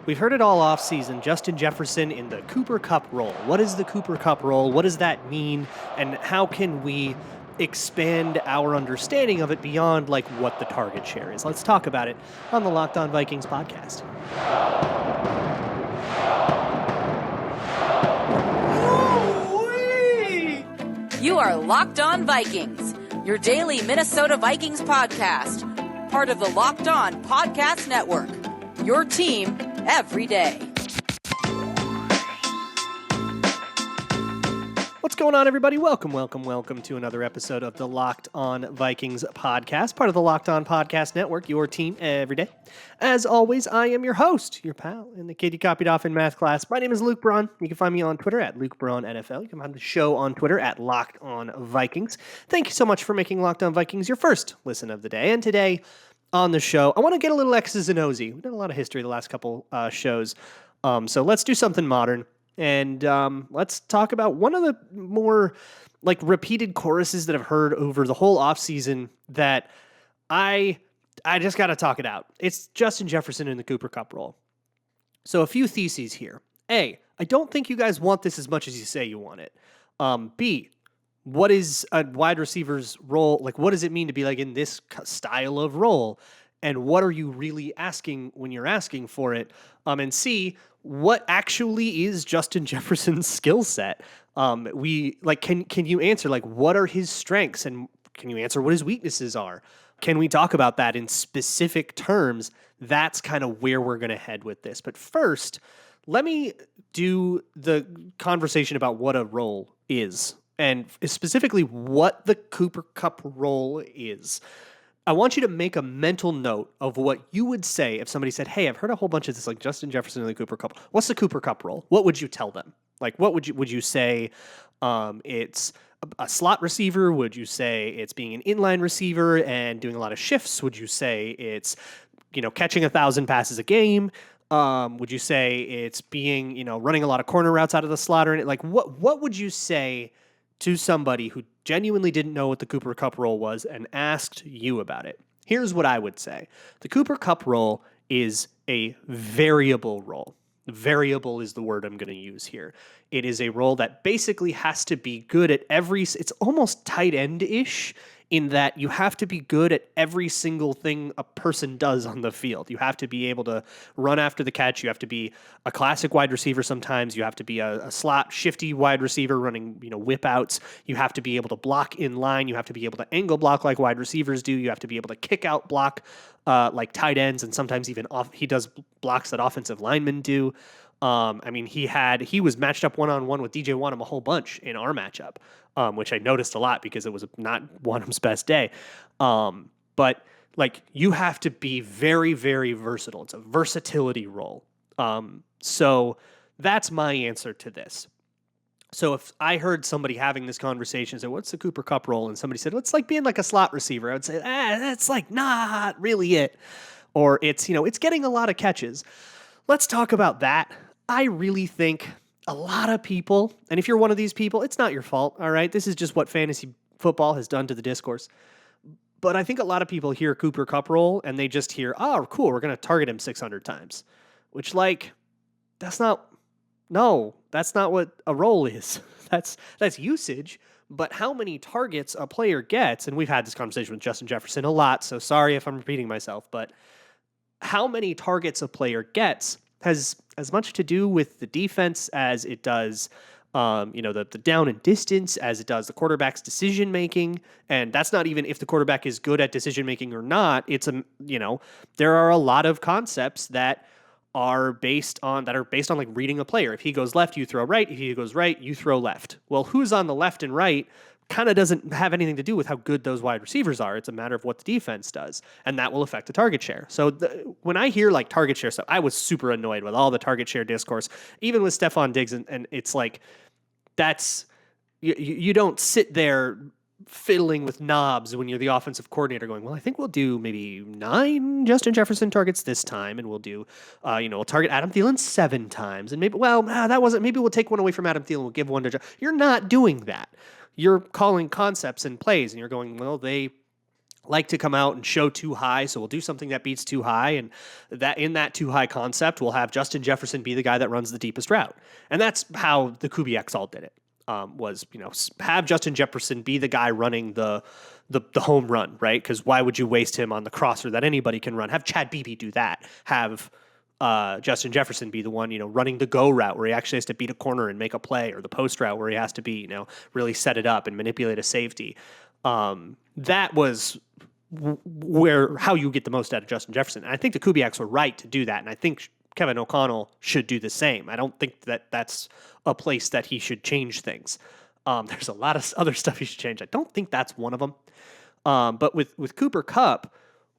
We've heard it all off season. Justin Jefferson in the Cooper Kupp role. What is the Cooper Kupp role? What does that mean? And how can we expand our understanding of it beyond like what the target share is? Let's talk about it on the Locked On Vikings podcast. You are Locked On Vikings, your daily Minnesota Vikings podcast, part of the Locked On Podcast Network, your team every day. What's going on, everybody? Welcome to another episode of the Locked On Vikings podcast, part of the Locked On Podcast Network, your team every day. As always, I am your host, your pal, and the kid you copied off in math class. My name is Luke Braun. You can find me on Twitter at Luke Braun NFL. You can find the show on Twitter at Locked On Vikings. Thank you so much for making Locked On Vikings your first listen of the day. And today on the show, I want to get a little X's and O's. We've done a lot of history the last couple shows, so let's do something modern. And let's talk about one of the more like repeated choruses that I've heard over the whole offseason that I just got to talk it out. It's Justin Jefferson in the Cooper Kupp role. So a few theses here. A, I don't think you guys want this as much as you say you want it. B, what is a wide receiver's role? Like, what does it mean to be like in this style of role? And what are you really asking when you're asking for it? And C, what actually is Justin Jefferson's skill set? Can you answer like what are his strengths, and can you answer what his weaknesses are? Can we talk about that in specific terms? That's kind of where we're going to head with this. But first, let me do the conversation about what a role is, and specifically what the Cooper Kupp role is. I want you to make a mental note of what you would say if somebody said, hey, I've heard a whole bunch of this, like Justin Jefferson and the Cooper Kupp. What's the Cooper Kupp role? What would you tell them? Like, what would you say it's a slot receiver? Would you say it's being an inline receiver and doing a lot of shifts? Would you say it's, catching 1,000 passes a game? Would you say it's being, running a lot of corner routes out of the slot? Or like, what would you say to somebody who genuinely didn't know what the Cooper Kupp role was and asked you about it? Here's what I would say. The Cooper Kupp role is a variable role. Variable is the word I'm going to use here. It is a role that basically has to be good at it's almost tight end-ish in that you have to be good at every single thing a person does on the field. You have to be able to run after the catch. You have to be a classic wide receiver sometimes. You have to be a slot shifty wide receiver running, whip outs. You have to be able to block in line. You have to be able to angle block like wide receivers do. You have to be able to kick out block like tight ends, and sometimes even he does blocks that offensive linemen do. He was matched up one-on-one with DJ Wanham a whole bunch in our matchup, which I noticed a lot because it was not Wanham's best day. But like, you have to be very, very versatile. It's a versatility role. So that's my answer to this. So if I heard somebody having this conversation say, what's the Cooper Kupp role? And somebody said, it's like being like a slot receiver. I would say, that's like not really it. Or it's getting a lot of catches. Let's talk about that. I really think a lot of people, and if you're one of these people, it's not your fault, all right? This is just what fantasy football has done to the discourse. But I think a lot of people hear Cooper Kupp role, and they just hear, oh, cool, we're going to target him 600 times. Which, that's not what a role is. That's usage. But how many targets a player gets, and we've had this conversation with Justin Jefferson a lot, so sorry if I'm repeating myself, but how many targets a player gets has as much to do with the defense as it does, the down and distance, as it does the quarterback's decision making. And that's not even if the quarterback is good at decision making or not. It's there are a lot of concepts that are based on like reading a player. If he goes left, you throw right. If he goes right, you throw left. Well, who's on the left and right kind of doesn't have anything to do with how good those wide receivers are. It's a matter of what the defense does, and that will affect the target share. So when I hear like target share stuff, I was super annoyed with all the target share discourse, even with Stephon Diggs, and it's like, that's, you don't sit there fiddling with knobs when you're the offensive coordinator going, well, I think we'll do maybe 9 Justin Jefferson targets this time, and we'll do, we'll target Adam Thielen 7 times, and maybe, maybe we'll take one away from Adam Thielen, we'll give one to You're not doing that. You're calling concepts and plays, and you're going, well, they like to come out and show too high, so we'll do something that beats too high, and that in that too high concept, we'll have Justin Jefferson be the guy that runs the deepest route, and that's how the Kubiaks all did it. Was have Justin Jefferson be the guy running the home run, right? Because why would you waste him on the crosser that anybody can run? Have Chad Beebe do that. Have Justin Jefferson be the one, running the go route where he actually has to beat a corner and make a play, or the post route where he has to be, really set it up and manipulate a safety. That was how you get the most out of Justin Jefferson. And I think the Kubiaks were right to do that. And I think Kevin O'Connell should do the same. I don't think that that's a place that he should change things. There's a lot of other stuff he should change. I don't think that's one of them. But with Cooper Kupp,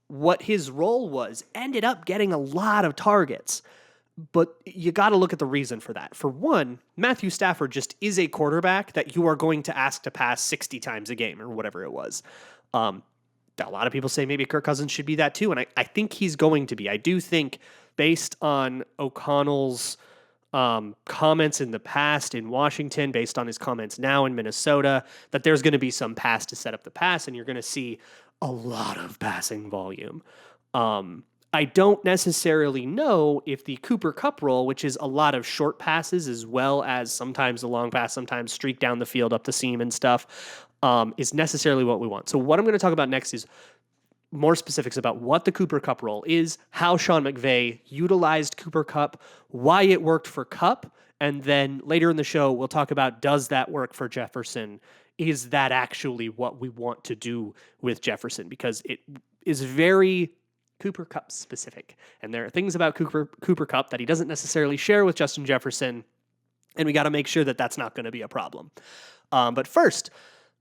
what his role was ended up getting a lot of targets. But you got to look at the reason for that. For one, Matthew Stafford just is a quarterback that you are going to ask to pass 60 times a game or whatever it was. A lot of people say maybe Kirk Cousins should be that too, and I think he's going to be. I do think, based on O'Connell's comments in the past in Washington, based on his comments now in Minnesota, that there's going to be some pass to set up the pass, and you're going to see a lot of passing volume. I don't necessarily know if the Cooper Kupp role, which is a lot of short passes as well as sometimes a long pass, sometimes streak down the field up the seam and stuff, is necessarily what we want. So what I'm going to talk about next is more specifics about what the Cooper Kupp role is, how Sean McVay utilized Cooper Kupp, why it worked for Kupp, and then later in the show, we'll talk about, does that work for Jefferson? Is that actually what we want to do with Jefferson? Because it is very Cooper Kupp specific. And there are things about Cooper Kupp that he doesn't necessarily share with Justin Jefferson, and we got to make sure that that's not going to be a problem. But first,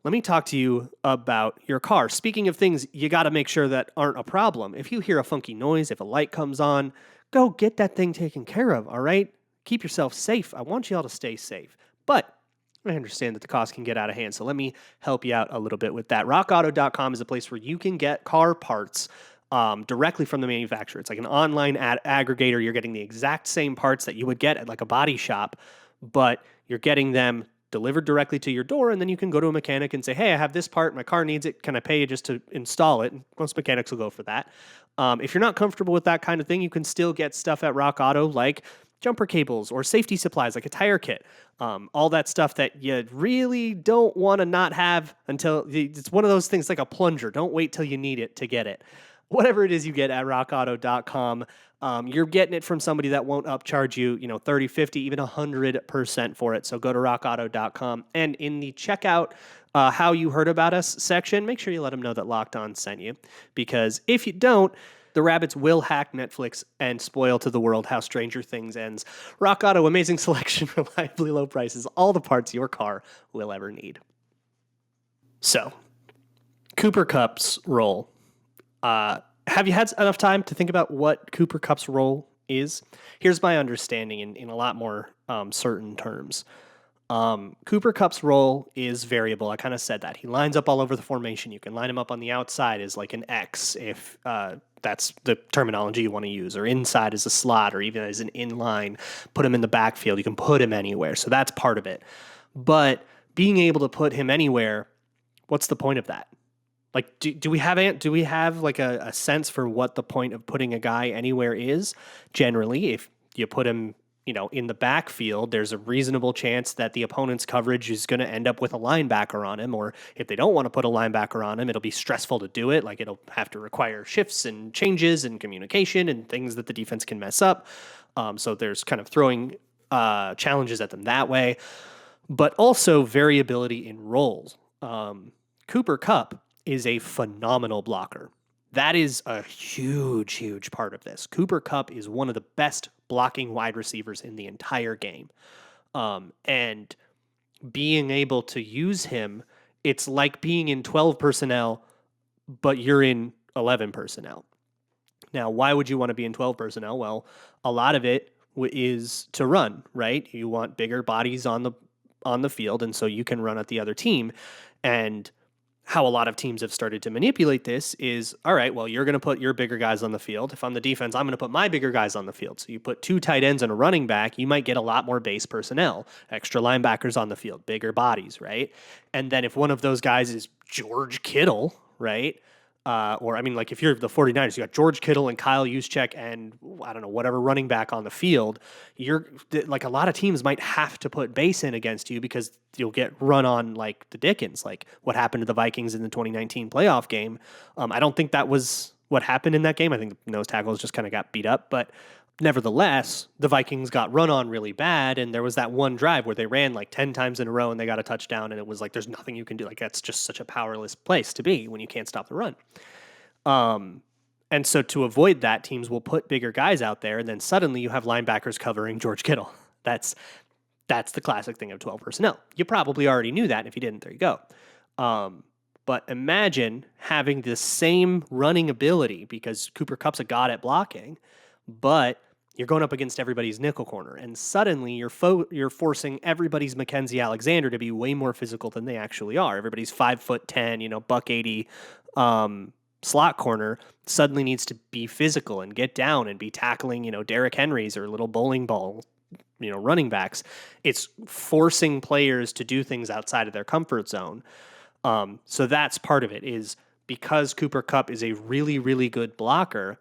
let me talk to you about your car. Speaking of things you got to make sure that aren't a problem, if you hear a funky noise, if a light comes on, go get that thing taken care of, all right? Keep yourself safe. I want you all to stay safe. But I understand that the cost can get out of hand, so let me help you out a little bit with that. RockAuto.com is a place where you can get car parts directly from the manufacturer. It's like an online aggregator. You're getting the exact same parts that you would get at like a body shop, but you're getting them delivered directly to your door, and then you can go to a mechanic and say, hey, I have this part, my car needs it, can I pay you just to install it? And most mechanics will go for that. If you're not comfortable with that kind of thing, you can still get stuff at Rock Auto like jumper cables or safety supplies like a tire kit, all that stuff that you really don't want to not have until it's one of those things like a plunger. Don't wait till you need it to get it. Whatever it is you get at rockauto.com, you're getting it from somebody that won't upcharge you, 30, 50, even 100% for it. So go to rockauto.com, and in the checkout, how you heard about us section, make sure you let them know that Locked On sent you, because if you don't, the rabbits will hack Netflix and spoil to the world how Stranger Things ends. Rock Auto, amazing selection, reliably low prices, all the parts your car will ever need. So, Cooper Kupp's role. Have you had enough time to think about what Cooper Kupp's role is? Here's my understanding in a lot more certain terms. Cooper Kupp's role is variable. I kind of said that. He lines up all over the formation. You can line him up on the outside as like an X if that's the terminology you want to use, or inside as a slot, or even as an inline. Put him in the backfield. You can put him anywhere. So that's part of it. But being able to put him anywhere, what's the point of that? Like, do we have like a sense for what the point of putting a guy anywhere is? Generally, if you put him, in the backfield, there's a reasonable chance that the opponent's coverage is going to end up with a linebacker on him. Or if they don't want to put a linebacker on him, it'll be stressful to do it. Like, it'll have to require shifts and changes and communication and things that the defense can mess up. So there's kind of throwing challenges at them that way, but also variability in roles. Cooper Kupp is a phenomenal blocker. That is a huge, huge part of this. Cooper Kupp is one of the best blocking wide receivers in the entire game. And being able to use him, it's like being in 12 personnel, but you're in 11 personnel. Now, why would you want to be in 12 personnel? Well, a lot of it is to run, right? You want bigger bodies on the field, and so you can run at the other team. And how a lot of teams have started to manipulate this is, all right, well, you're going to put your bigger guys on the field. If I'm the defense, I'm going to put my bigger guys on the field. So you put 2 tight ends and a running back, you might get a lot more base personnel, extra linebackers on the field, bigger bodies, right? And then if one of those guys is George Kittle, right, Or, I mean, like if you're the 49ers, you got George Kittle and Kyle Juszczyk and I don't know, whatever running back on the field. You're like a lot of teams might have to put base in against you because you'll get run on like the Dickens, like what happened to the Vikings in the 2019 playoff game. I don't think that was what happened in that game. I think the nose tackles just kind of got beat up, but nevertheless, the Vikings got run on really bad, and there was that one drive where they ran like 10 times in a row and they got a touchdown, and it was like there's nothing you can do. Like that's just such a powerless place to be when you can't stop the run. And so to avoid that, teams will put bigger guys out there, and then suddenly you have linebackers covering George Kittle. That's the classic thing of 12 personnel. You probably already knew that. If you didn't, there you go. But imagine having the same running ability because Cooper Kupp's a god at blocking, but you're going up against everybody's nickel corner, and suddenly you're forcing everybody's Mackenzie Alexander to be way more physical than they actually are. Everybody's 5'10", buck 80 slot corner suddenly needs to be physical and get down and be tackling, Derrick Henry's or little bowling ball, running backs. It's forcing players to do things outside of their comfort zone. So that's part of it is because Cooper Kupp is a really, really good blocker.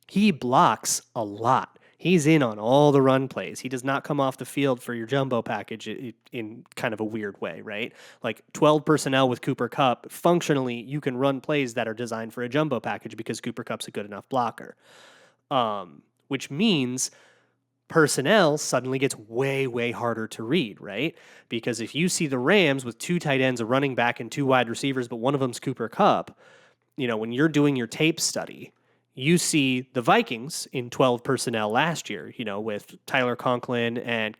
He blocks a lot. He's in on all the run plays. He does not come off the field for your jumbo package in kind of a weird way, right? Like 12 personnel with Cooper Kupp, functionally, you can run plays that are designed for a jumbo package because Cooper Kupp's a good enough blocker. Which means personnel suddenly gets way, way harder to read, right? Because if you see the Rams with 2 tight ends, a running back, and 2 wide receivers, but one of them's Cooper Kupp, when you're doing your tape study, you see the Vikings in 12 personnel last year, with Tyler Conklin and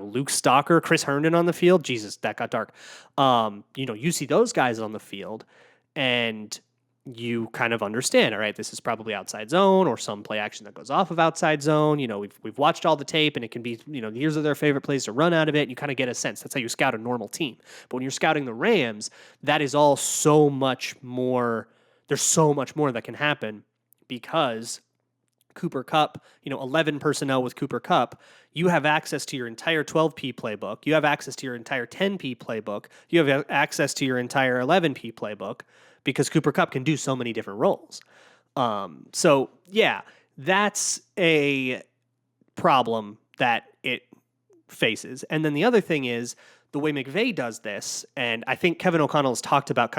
Luke Stalker, Chris Herndon on the field. Jesus, that got dark. You see those guys on the field and you kind of understand, all right, this is probably outside zone or some play action that goes off of outside zone. We've watched all the tape and it can be, here's their favorite plays to run out of it. And you kind of get a sense. That's how you scout a normal team. But when you're scouting the Rams, that is all so much more. There's so much more that can happen. Because Cooper Kupp, 11 personnel with Cooper Kupp, you have access to your entire 12P playbook. You have access to your entire 10P playbook. You have access to your entire 11P playbook because Cooper Kupp can do so many different roles. So, yeah, that's a problem that it faces. And then the other thing is the way McVay does this, and I think Kevin O'Connell has talked about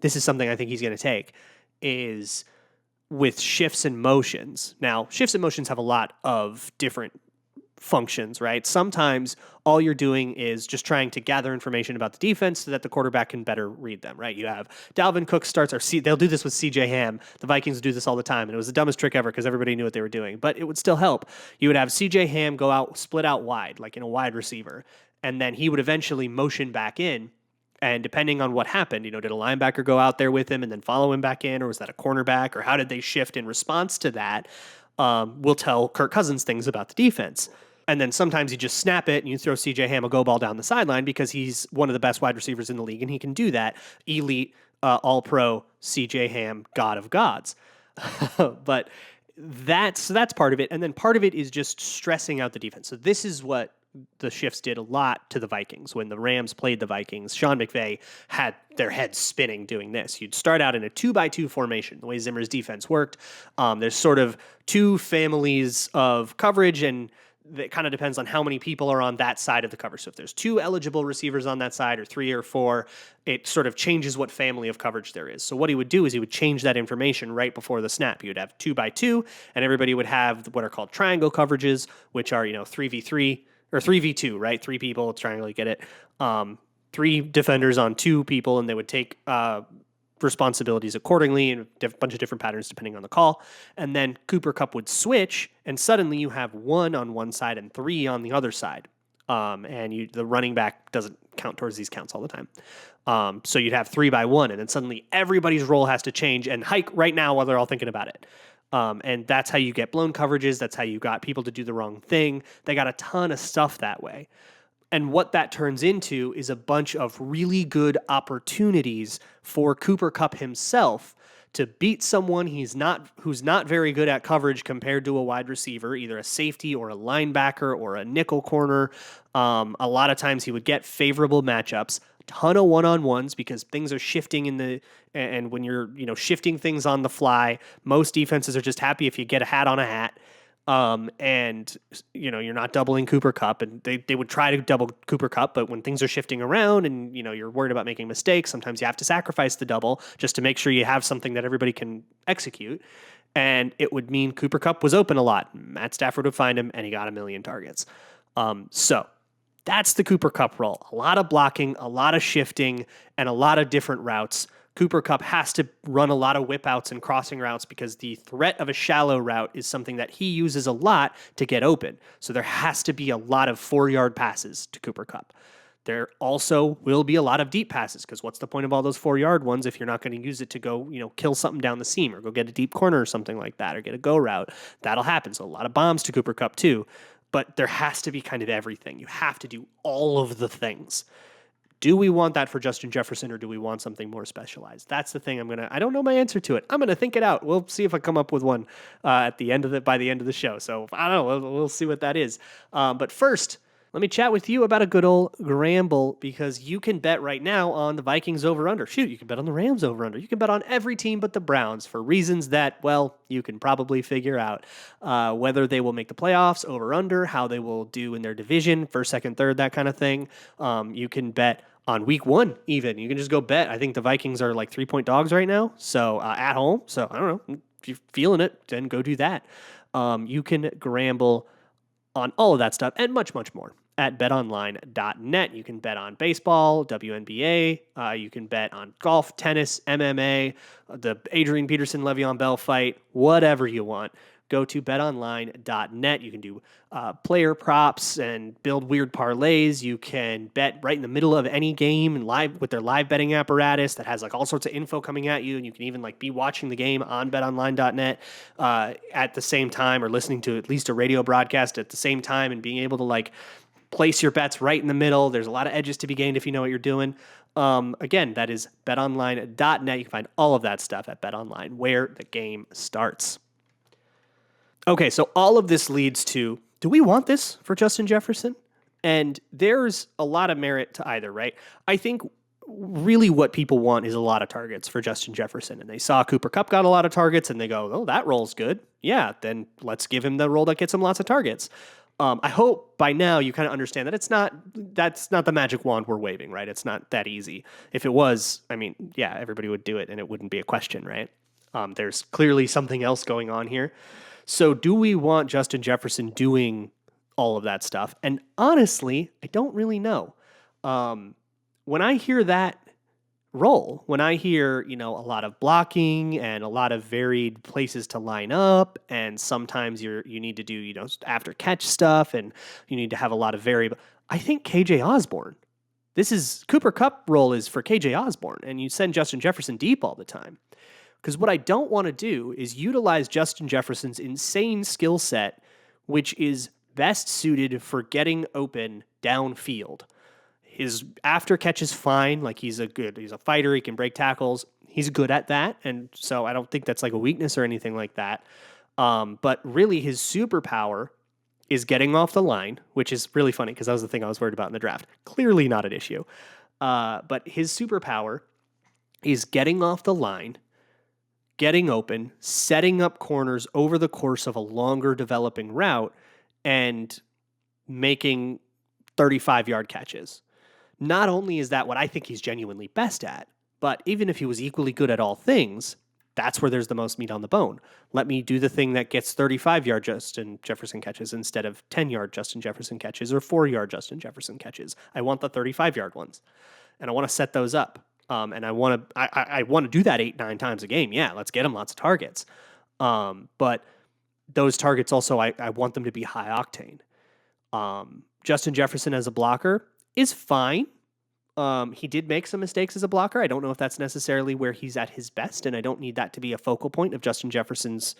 this is something I think he's going to take, is with shifts and motions. Now, shifts and motions have a lot of different functions, right? Sometimes all you're doing is just trying to gather information about the defense so that the quarterback can better read them, right? You have Dalvin Cook starts, they'll do this with CJ Ham. The Vikings do this all the time, and it was the dumbest trick ever because everybody knew what they were doing, but it would still help. You would have CJ Ham go out, split out wide, like in a wide receiver, and then he would eventually motion back in. And depending on what happened, did a linebacker go out there with him and then follow him back in, or was that a cornerback, or how did they shift in response to that? Will tell Kirk Cousins things about the defense. And then sometimes you just snap it and you throw CJ Ham a go ball down the sideline because he's one of the best wide receivers in the league and he can do that. Elite, all-pro CJ Ham, god of gods. But that's part of it. And then part of it is just stressing out the defense. So this is what the shifts did a lot to the Vikings. When the Rams played the Vikings, Sean McVay had their heads spinning doing this. You'd start out in a 2-by-2 formation, the way Zimmer's defense worked. There's sort of 2 families of coverage, and it kind of depends on how many people are on that side of the coverage. So if there's 2 eligible receivers on that side, or 3 or 4, it sort of changes what family of coverage there is. So what he would do is he would change that information right before the snap. He would have 2-by-2, and everybody would have what are called triangle coverages, which are 3v3, or 3v2, right? 3 people, triangle, you get it. 3 defenders on 2 people, and they would take responsibilities accordingly and a bunch of different patterns depending on the call. And then Cooper Kupp would switch, and suddenly you have 1 on one side and 3 on the other side. And the running back doesn't count towards these counts all the time. So you'd have 3-by-1, and then suddenly everybody's role has to change and hike right now while they're all thinking about it. And that's how you get blown coverages. That's how you got people to do the wrong thing. They got a ton of stuff that way. And what that turns into is a bunch of really good opportunities for Cooper Kupp himself to beat someone who's not very good at coverage compared to a wide receiver, either a safety or a linebacker or a nickel corner. A lot of times he would get favorable matchups. ton of one-on-ones because things are shifting and when you're, shifting things on the fly, most defenses are just happy if you get a hat on a hat. And you're not doubling Cooper Kupp, and they would try to double Cooper Kupp, but when things are shifting around and, you're worried about making mistakes, sometimes you have to sacrifice the double just to make sure you have something that everybody can execute. And it would mean Cooper Kupp was open a lot. Matt Stafford would find him and he got a million targets. So that's the Cooper Kupp role. A lot of blocking, a lot of shifting, and a lot of different routes. Cooper Kupp has to run a lot of whip outs and crossing routes because the threat of a shallow route is something that he uses a lot to get open. So there has to be a lot of 4-yard passes to Cooper Kupp. There also will be a lot of deep passes because what's the point of all those 4-yard ones if you're not going to use it to go, kill something down the seam or go get a deep corner or something like that or get a go route? That'll happen. So a lot of bombs to Cooper Kupp too. But there has to be kind of everything. You have to do all of the things. Do we want that for Justin Jefferson or do we want something more specialized? That's the thing I don't know my answer to it. I'm going to think it out. We'll see if I come up with one by the end of the show. So I don't know. We'll see what that is. But first, let me chat with you about a good old Gramble because you can bet right now on the Vikings over-under. Shoot, you can bet on the Rams over-under. You can bet on every team but the Browns for reasons that, well, you can probably figure out. Whether they will make the playoffs, over-under, how they will do in their division, first, second, third, that kind of thing. You can bet on week 1 even. You can just go bet. I think the Vikings are like 3-point dogs right now, so at home. So I don't know. If you're feeling it, then go do that. You can Gramble on all of that stuff and much, much more at betonline.net. You can bet on baseball, WNBA. You can bet on golf, tennis, MMA, the Adrian Peterson-Le'Veon Bell fight, whatever you want. Go to betonline.net. You can do player props and build weird parlays. You can bet right in the middle of any game and live with their live betting apparatus that has like all sorts of info coming at you. And you can even like be watching the game on betonline.net at the same time or listening to at least a radio broadcast at the same time and being able to like place your bets right in the middle. There's a lot of edges to be gained if you know what you're doing. Again, that is betonline.net. You can find all of that stuff at betonline, where the game starts. Okay, so all of this leads to, do we want this for Justin Jefferson? And there's a lot of merit to either, right? I think really what people want is a lot of targets for Justin Jefferson. And they saw Cooper Kupp got a lot of targets and they go, oh, that role's good. Yeah, then let's give him the role that gets him lots of targets. I hope by now you kind of understand that that's not the magic wand we're waving, right? It's not that easy. If it was, I mean, yeah, everybody would do it and it wouldn't be a question, right? There's clearly something else going on here. So do we want Justin Jefferson doing all of that stuff? And honestly, I don't really know. When I hear that role, when I hear, a lot of blocking and a lot of varied places to line up, and sometimes you need to do, after catch stuff and you need to have a lot of variable. I think KJ Osborne. Cooper Kupp role is for KJ Osborne, and you send Justin Jefferson deep all the time. Because what I don't want to do is utilize Justin Jefferson's insane skill set, which is best suited for getting open downfield. His after catch is fine. Like he's a fighter. He can break tackles. He's good at that. And so I don't think that's like a weakness or anything like that. But really his superpower is getting off the line, which is really funny because that was the thing I was worried about in the draft. Clearly not an issue. But his superpower is getting off the line, getting open, setting up corners over the course of a longer developing route, and making 35-yard catches. Not only is that what I think he's genuinely best at, but even if he was equally good at all things, that's where there's the most meat on the bone. Let me do the thing that gets 35-yard Justin Jefferson catches instead of 10-yard Justin Jefferson catches or 4-yard Justin Jefferson catches. I want the 35-yard ones, and I want to set those up. And I want to do that 8-9 times a game. Yeah, let's get him lots of targets. But those targets also, I want them to be high octane. Justin Jefferson as a blocker is fine. He did make some mistakes as a blocker. I don't know if that's necessarily where he's at his best, and I don't need that to be a focal point of Justin Jefferson's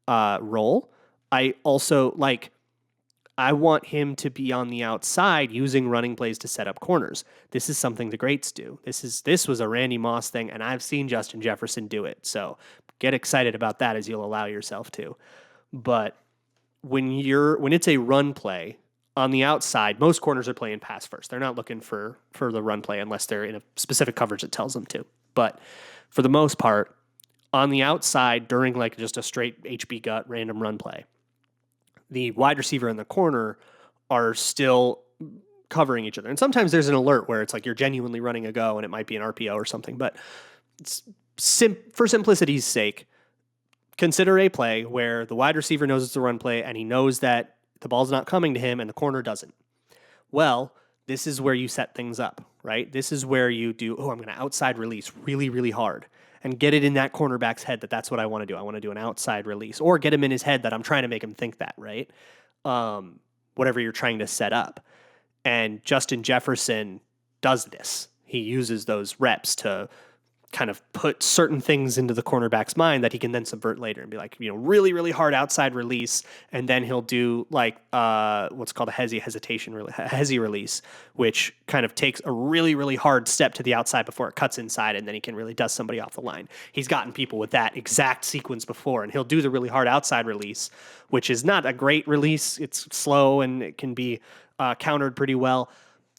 role. I also I want him to be on the outside using running plays to set up corners. This is something the greats do. This was a Randy Moss thing, and I've seen Justin Jefferson do it. So get excited about that as you'll allow yourself to. But when it's a run play On the outside, most corners are playing pass first. They're not looking for the run play unless they're in a specific coverage that tells them to. But for the most part, on the outside, during like just a straight HB gut random run play, the wide receiver and the corner are still covering each other. And sometimes there's an alert where it's like you're genuinely running a go and it might be an RPO or something. But for simplicity's sake, consider a play where the wide receiver knows it's a run play and he knows that the ball's not coming to him and the corner doesn't. Well, this is where you set things up, right? This is where you do, I'm going to outside release really, really hard and get it in that cornerback's head that that's what I want to do. I want to do an outside release, or get him in his head that I'm trying to make him think that, right? Whatever you're trying to set up. And Justin Jefferson does this. He uses those reps to kind of put certain things into the cornerback's mind that he can then subvert later and be like, really, really hard outside release. And then he'll do like what's called a hezi release, which kind of takes a really, really hard step to the outside before it cuts inside. And then he can really dust somebody off the line. He's gotten people with that exact sequence before, and he'll do the really hard outside release, which is not a great release. It's slow and it can be countered pretty well.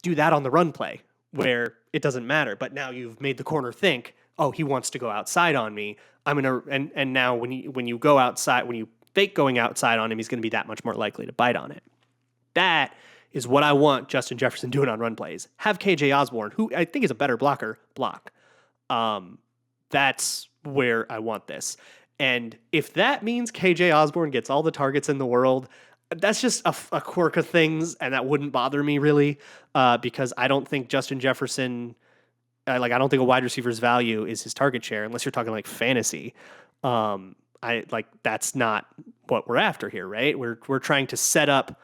Do that on the run play where it doesn't matter. But now you've made the corner think, oh, he wants to go outside on me. I'm gonna and now when you go outside, when you fake going outside on him, he's gonna be that much more likely to bite on it. That is what I want Justin Jefferson doing on run plays. Have KJ Osborne, who I think is a better blocker, block. That's where I want this. And if that means KJ Osborne gets all the targets in the world, that's just a quirk of things, and that wouldn't bother me really, because I don't think Justin Jefferson. I don't think a wide receiver's value is his target share unless you're talking like fantasy. That's not what we're after here, right? We're trying to set up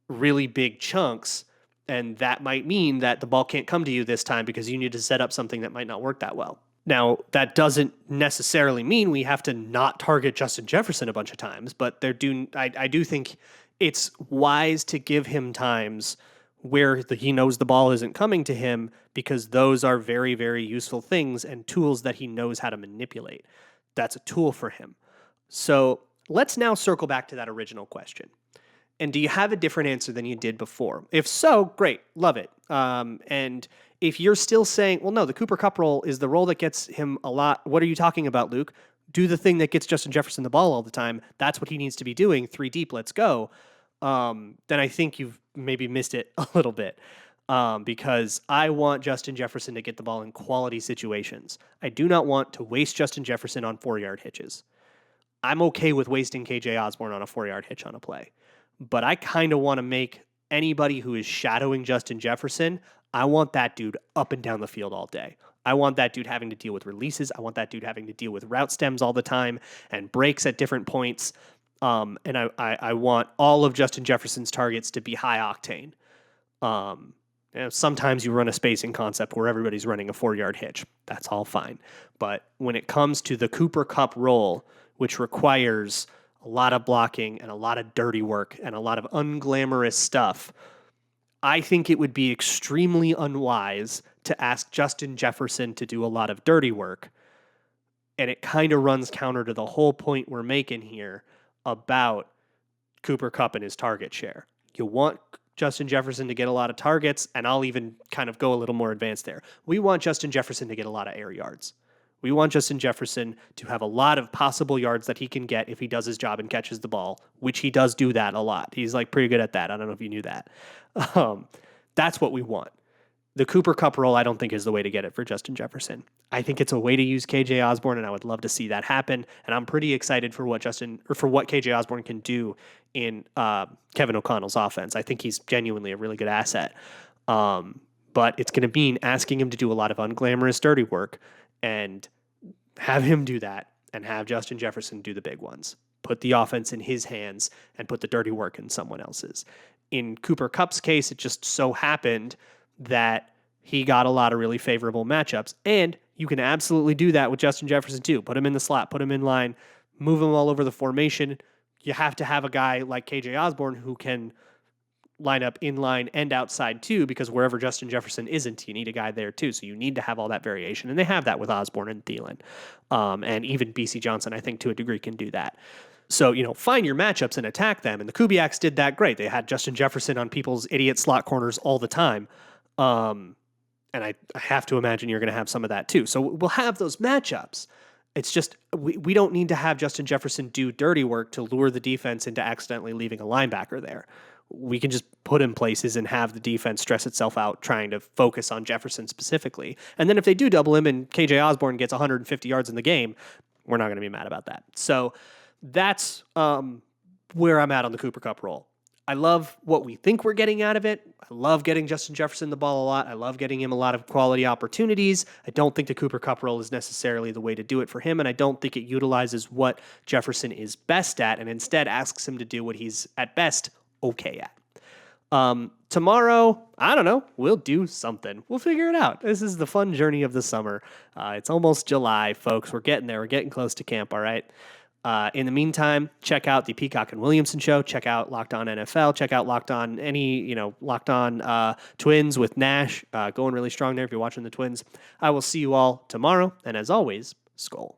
really big chunks, and that might mean that the ball can't come to you this time because you need to set up something that might not work that well. Now, that doesn't necessarily mean we have to not target Justin Jefferson a bunch of times, but I do think it's wise to give him times where he knows the ball isn't coming to him, because those are very, very useful things and tools that he knows how to manipulate. That's a tool for him. So let's now circle back to that original question. And do you have a different answer than you did before? If so, great, love it. And if you're still saying, well, no, the Cooper Kupp role is the role that gets him a lot. What are you talking about, Luke? Do the thing that gets Justin Jefferson the ball all the time. That's what he needs to be doing. 3 deep, let's go. Then I think you've maybe missed it a little bit, because I want Justin Jefferson to get the ball in quality situations. I do not want to waste Justin Jefferson on 4-yard hitches. I'm okay with wasting KJ Osborne on a 4-yard hitch on a play, but I kind of want to make anybody who is shadowing Justin Jefferson, I want that dude up and down the field all day. I want that dude having to deal with releases. I want that dude having to deal with route stems all the time and breaks at different points. And I want all of Justin Jefferson's targets to be high octane. Sometimes you run a spacing concept where everybody's running a 4-yard hitch. That's all fine. But when it comes to the Cooper Kupp role, which requires a lot of blocking and a lot of dirty work and a lot of unglamorous stuff, I think it would be extremely unwise to ask Justin Jefferson to do a lot of dirty work. And it kind of runs counter to the whole point we're making here about Cooper Kupp and his target share. You want Justin Jefferson to get a lot of targets, and I'll even kind of go a little more advanced there. We want Justin Jefferson to get a lot of air yards. We want Justin Jefferson to have a lot of possible yards that he can get if he does his job and catches the ball, which he does do that a lot. He's like pretty good at that. I don't know if you knew that. That's what we want. The Cooper Kupp role, I don't think, is the way to get it for Justin Jefferson. I think it's a way to use KJ Osborne, and I would love to see that happen. And I'm pretty excited for what KJ Osborne can do in Kevin O'Connell's offense. I think he's genuinely a really good asset. But it's going to mean asking him to do a lot of unglamorous, dirty work, and have him do that, and have Justin Jefferson do the big ones. Put the offense in his hands and put the dirty work in someone else's. In Cooper Kupp's case, it just so happened that he got a lot of really favorable matchups, and you can absolutely do that with Justin Jefferson too. Put him in the slot, put him in line, move him all over the formation. You have to have a guy like KJ Osborne who can line up in line and outside too, because wherever Justin Jefferson isn't, you need a guy there too. So you need to have all that variation, and they have that with Osborne and Thielen. And even BC Johnson, I think, to a degree, can do that. So, find your matchups and attack them. And the Kubiaks did that great. They had Justin Jefferson on people's idiot slot corners all the time. And I have to imagine you're going to have some of that too. So we'll have those matchups. It's just we don't need to have Justin Jefferson do dirty work to lure the defense into accidentally leaving a linebacker there. We can just put him places and have the defense stress itself out trying to focus on Jefferson specifically. And then if they do double him and KJ Osborne gets 150 yards in the game, we're not going to be mad about that. So that's where I'm at on the Cooper Kupp roll. I love what we think we're getting out of it. I love getting Justin Jefferson the ball a lot. I love getting him a lot of quality opportunities. I don't think the Cooper Kupp role is necessarily the way to do it for him, and I don't think it utilizes what Jefferson is best at and instead asks him to do what he's at best okay at. Tomorrow, I don't know, we'll do something. We'll figure it out. This is the fun journey of the summer. It's almost July, folks. We're getting there. We're getting close to camp, all right? In the meantime, check out the Peacock and Williamson show. Check out Locked On NFL. Check out Locked On Locked On Twins with Nash. Going really strong there if you're watching the Twins. I will see you all tomorrow. And as always, Skol.